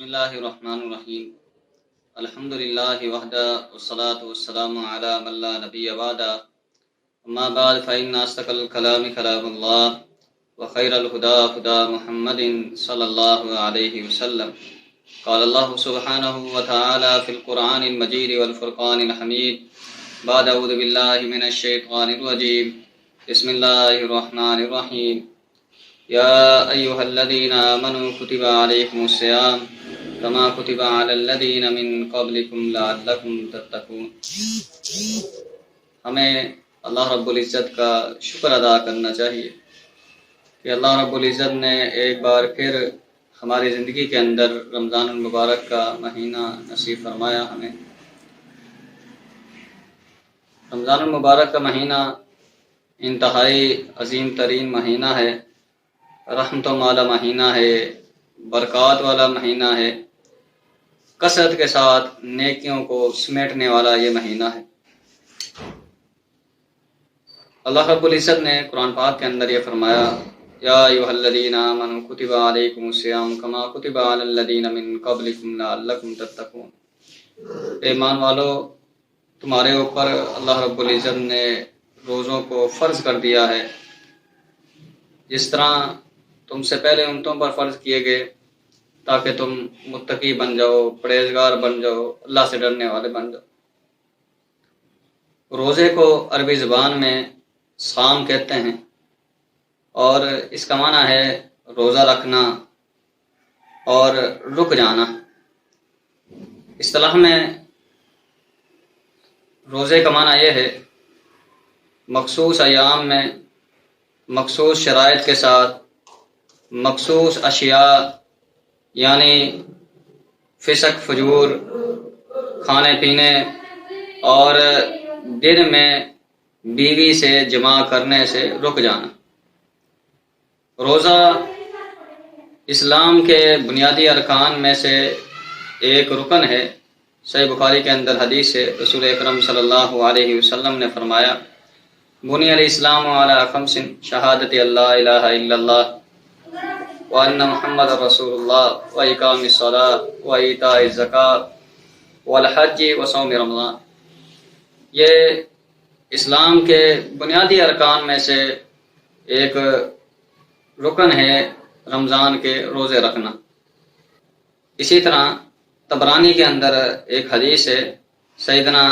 بسم اللہ الرحمن الرحیم الحمد للہ وحدہ والصلاة والسلام علی من لا نبی بعدہ اما بعد فإن أصدق الكلام كلام الله وخير الهدى هدى محمد صلی اللہ علیہ وسلم قال اللہ سبحانہ وتعالى في القرآن المجید والفرقان الحمید بعد اعوذ باللہ من الشیطان الرجیم بسم اللہ الرحمن الرحیم یا ایہا الذین آمنوا کتب علیکم الصیام کما کتب علی الذین من قبلکم لعلکم تتقون۔ ہمیں اللہ رب العزت کا شکر ادا کرنا چاہیے کہ اللہ رب العزت نے ایک بار پھر ہماری زندگی کے اندر رمضان المبارک کا مہینہ نصیب فرمایا ہمیں۔ رمضان المبارک کا مہینہ انتہائی عظیم ترین مہینہ ہے، رحمتوں والا مہینہ ہے، برکات والا مہینہ ہے، کثرت کے ساتھ نیکیوں کو سمیٹنے والا یہ مہینہ ہے۔ اللہ رب العزت نے قرآن پاک کے اندر یہ فرمایا یا ایھا الذین آمنوا کتب علیکم الصیام کما کتب علی الذین من قبلکم لعلکم تتقون۔ ایمان والو، تمہارے اوپر اللہ رب العزت نے روزوں کو فرض کر دیا ہے جس طرح تم سے پہلے امتوں پر فرض کیے گئے تاکہ تم متقی بن جاؤ، پرہیزگار بن جاؤ، اللہ سے ڈرنے والے بن جاؤ۔ روزے کو عربی زبان میں صام کہتے ہیں اور اس کا معنی ہے روزہ رکھنا اور رک جانا۔ اصطلاح میں روزے کا معنی یہ ہے مخصوص ایام میں مخصوص شرائط کے ساتھ مخصوص اشیاء یعنی فسق فجور، کھانے پینے اور دن میں بیوی سے جماع کرنے سے رک جانا۔ روزہ اسلام کے بنیادی ارکان میں سے ایک رکن ہے۔ صحیح بخاری کے اندر حدیث ہے، رسول اکرم صلی اللہ علیہ وسلم نے فرمایا بنی الاسلام علی خمس شہادت اللہ الہ الا اللہ وان محمد رسول اللہ واقام الصلاۃ وایتاء الزکوٰۃ والحج وصوم رمضان۔ یہ اسلام کے بنیادی ارکان میں سے ایک رکن ہے رمضان کے روزے رکھنا۔ اسی طرح طبرانی کے اندر ایک حدیث ہے، سیدنا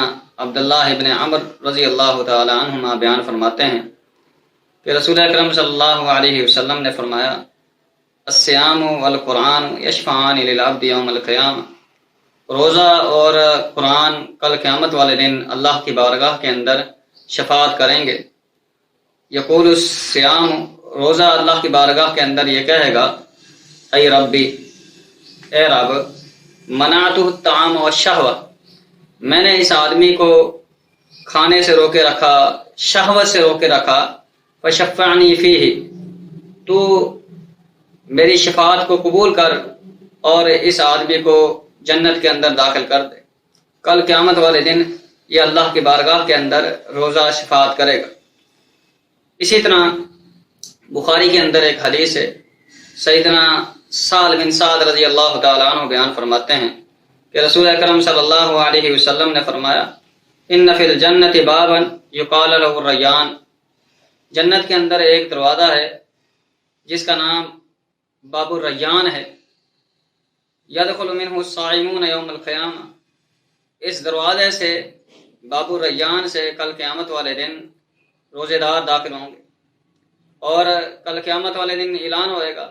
عبداللہ ابن عمر رضی اللہ تعالی عنہما بیان فرماتے ہیں کہ رسول اکرم صلی اللہ علیہ وسلم نے فرمایا الصیام والقرآن یشفعان للعبد یوم القیامہ۔ روزہ اور قرآن کل قیامت والے دن اللہ کی بارگاہ کے اندر شفاعت کریں گے۔ یقول الصیام، روزہ اللہ کی بارگاہ کے اندر یہ کہے گا اے ربی، اے رب، منعتہ الطعام والشہوہ، میں نے اس آدمی کو کھانے سے روکے رکھا، شہوت سے روکے رکھا، فشفعنی فیہ، تو میری شفاعت کو قبول کر اور اس آدمی کو جنت کے اندر داخل کر دے۔ کل قیامت والے دن یہ اللہ کی بارگاہ کے اندر روزہ شفاعت کرے گا۔ اسی طرح بخاری کے اندر ایک حدیث ہے، سیدنا سہل بن سعد رضی اللہ تعالیٰ عنہ بیان فرماتے ہیں کہ رسول اکرم صلی اللہ علیہ وسلم نے فرمایا ان فی الجنت بابا یقال له الریان، جنت کے اندر ایک دروازہ ہے جس کا نام باب الریان ہے، یدخل منہ الصائمون یوم القیامہ، اس دروازے سے باب الریان سے کل قیامت والے دن روزے دار داخل ہوں گے اور کل قیامت والے دن اعلان ہوئے گا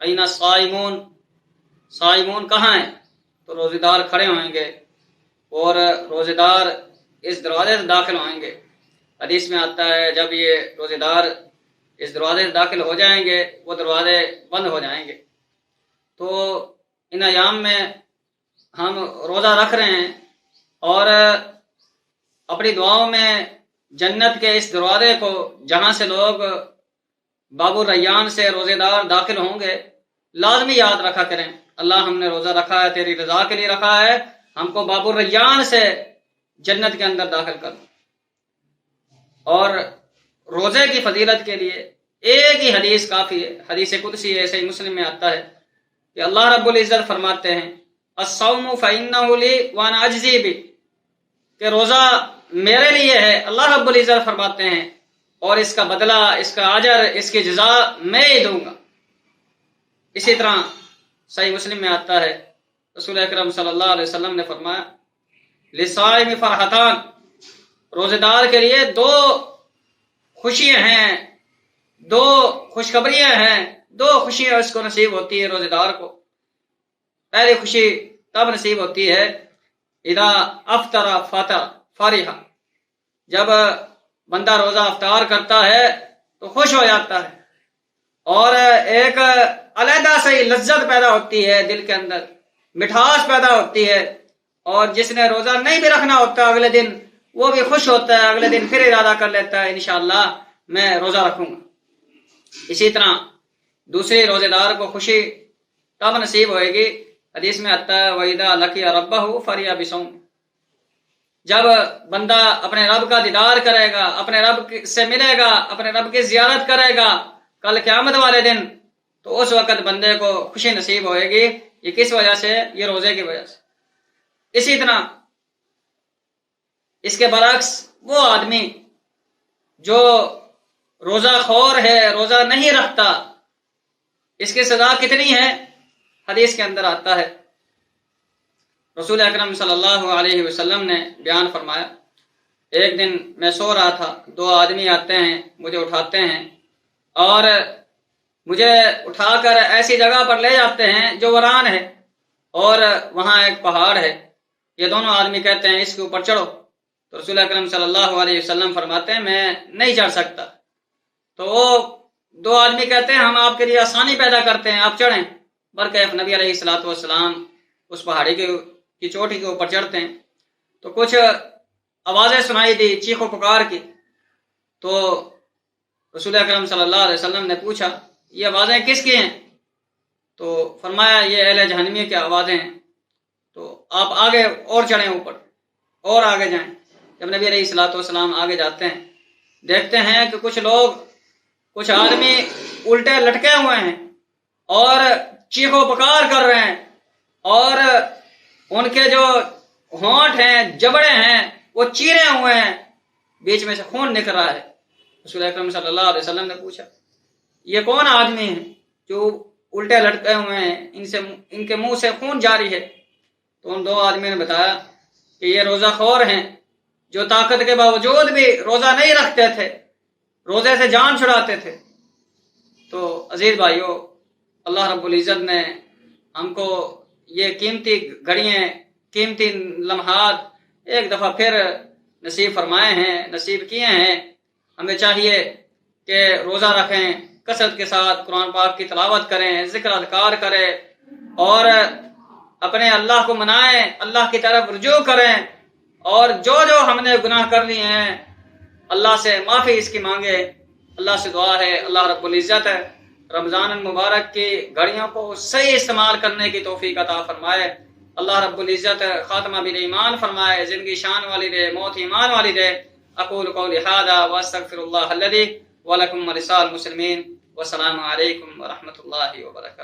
این الصائمون، صائمون کہاں ہیں؟ تو روزے دار کھڑے ہوئیں گے اور روزے دار اس دروازے سے داخل ہوئیں گے۔ حدیث میں آتا ہے جب یہ روزے دار اس دروازے سے داخل ہو جائیں گے وہ دروازے بند ہو جائیں گے۔ تو ان ایام میں ہم روزہ رکھ رہے ہیں اور اپنی دعاؤں میں جنت کے اس دروازے کو، جہاں سے لوگ باب الریان سے روزے دار داخل ہوں گے، لازمی یاد رکھا کریں اللہ ہم نے روزہ رکھا ہے، تیری رضا کے لیے رکھا ہے، ہم کو باب الریان سے جنت کے اندر داخل کر۔ اور روزے کی فضیلت کے لیے ایک ہی حدیث کافی ہے، حدیث قدسی ہے، صحیح مسلم میں آتا ہے کہ اللہ رب العزت فرماتے ہیں الصوم فإنہ لی وأنا أجزی بہ، کہ روزہ میرے لیے ہے، اللہ رب العزت فرماتے ہیں، اور اس کا بدلہ، اس کا اجر، اس کی جزا میں ہی دوں گا۔ اسی طرح صحیح مسلم میں آتا ہے، رسول اکرم صلی اللہ علیہ وسلم نے فرمایا للصائم فرحتان، روزے دار کے لیے دو خوشیاں ہیں، دو خوشخبریاں ہیں، دو خوشیاں اس کو نصیب ہوتی ہے روزے دار کو۔ پہلی خوشی تب نصیب ہوتی ہے اذا افطر فرح، جب بندہ روزہ افطار کرتا ہے تو خوش ہو جاتا ہے، اور ایک علیحدہ سی لذت پیدا ہوتی ہے دل کے اندر، مٹھاس پیدا ہوتی ہے، اور جس نے روزہ نہیں بھی رکھنا ہوتا اگلے دن وہ بھی خوش ہوتا ہے، اگلے دن پھر ارادہ کر لیتا ہے انشاءاللہ میں روزہ رکھوں گا۔ اسی طرح دوسری روزے دار کو خوشی تب نصیب ہوئے گی، حدیث میں آتا ہے وَإِذَا لَقِيَ رَبَّهُ فَرِحَ بِصَوْمِهِ، جب بندہ اپنے رب کا دیدار کرے گا، اپنے رب سے ملے گا، اپنے رب کی زیارت کرے گا کل قیامت والے دن، تو اس وقت بندے کو خوشی نصیب ہوئے گی۔ یہ کس وجہ سے؟ یہ روزے کی وجہ سے۔ اسی طرح اس کے برعکس وہ آدمی جو روزہ خور ہے، روزہ نہیں رکھتا، اس کی سزا کتنی ہے؟ حدیث کے اندر آتا ہے، رسول اکرم صلی اللہ علیہ وسلم نے بیان فرمایا، ایک دن میں سو رہا تھا، دو آدمی آتے ہیں، مجھے اٹھاتے ہیں اور مجھے اٹھا کر ایسی جگہ پر لے جاتے ہیں جو ویران ہے، اور وہاں ایک پہاڑ ہے، یہ دونوں آدمی کہتے ہیں اس کے اوپر چڑھو، تو رسول اکرم صلی اللہ علیہ وسلم فرماتے ہیں میں نہیں چڑھ سکتا، تو وہ دو آدمی کہتے ہیں ہم آپ کے لیے آسانی پیدا کرتے ہیں، آپ چڑھیں۔ برکیف نبی علیہ الصلوۃ والسلام اس پہاڑی کی چوٹی کے اوپر چڑھتے ہیں، تو کچھ آوازیں سنائی دی چیخ و پکار کی، تو رسول اکرم صلی اللہ علیہ وسلم نے پوچھا یہ آوازیں کس کی ہیں؟ تو فرمایا یہ اہل جہنمی کی آوازیں ہیں، تو آپ آگے اور چڑھیں اوپر اور آگے جائیں۔ جب نبی علیہ الصلوۃ والسلام آگے جاتے ہیں، دیکھتے ہیں کہ کچھ آدمی الٹے لٹکے ہوئے ہیں اور چیخ و پکار کر رہے ہیں، اور ان کے جو ہونٹ ہیں، جبڑے ہیں، وہ چیرے ہوئے ہیں، بیچ میں سے خون نکل رہا ہے۔ رسول اکرم صلی اللہ علیہ وسلم نے پوچھا یہ کون آدمی ہیں جو الٹے لٹکے ہوئے ہیں، ان کے منہ سے خون جاری ہے؟ تو ان دو آدمی نے بتایا کہ یہ روزہ خور ہیں جو طاقت کے باوجود بھی روزہ نہیں رکھتے تھے، روزے سے جان چھڑاتے تھے۔ تو عزیز بھائیو، اللہ رب العزت نے ہم کو یہ قیمتی گھڑیاں، قیمتی لمحات ایک دفعہ پھر نصیب فرمائے ہیں، نصیب کیے ہیں۔ ہمیں چاہیے کہ روزہ رکھیں، کثرت کے ساتھ قرآن پاک کی تلاوت کریں، ذکر اذکار کریں، اور اپنے اللہ کو منائیں، اللہ کی طرف رجوع کریں، اور جو ہم نے گناہ کر لیے ہیں اللہ سے معافی اس کی مانگے۔ اللہ سے دعا ہے اللہ رب العزت رمضان المبارک کی گھڑیوں کو صحیح استعمال کرنے کی توفیق عطا فرمائے۔ اللہ رب العزت خاتمہ بالایمان فرمائے، زندگی شان والی دے، موت ایمان والی دے۔ اقول قولی ھذا واستغفر اللہ الذی ولکم ولسائر المسلمین، والسلام علیکم ورحمۃ اللہ وبرکاتہ۔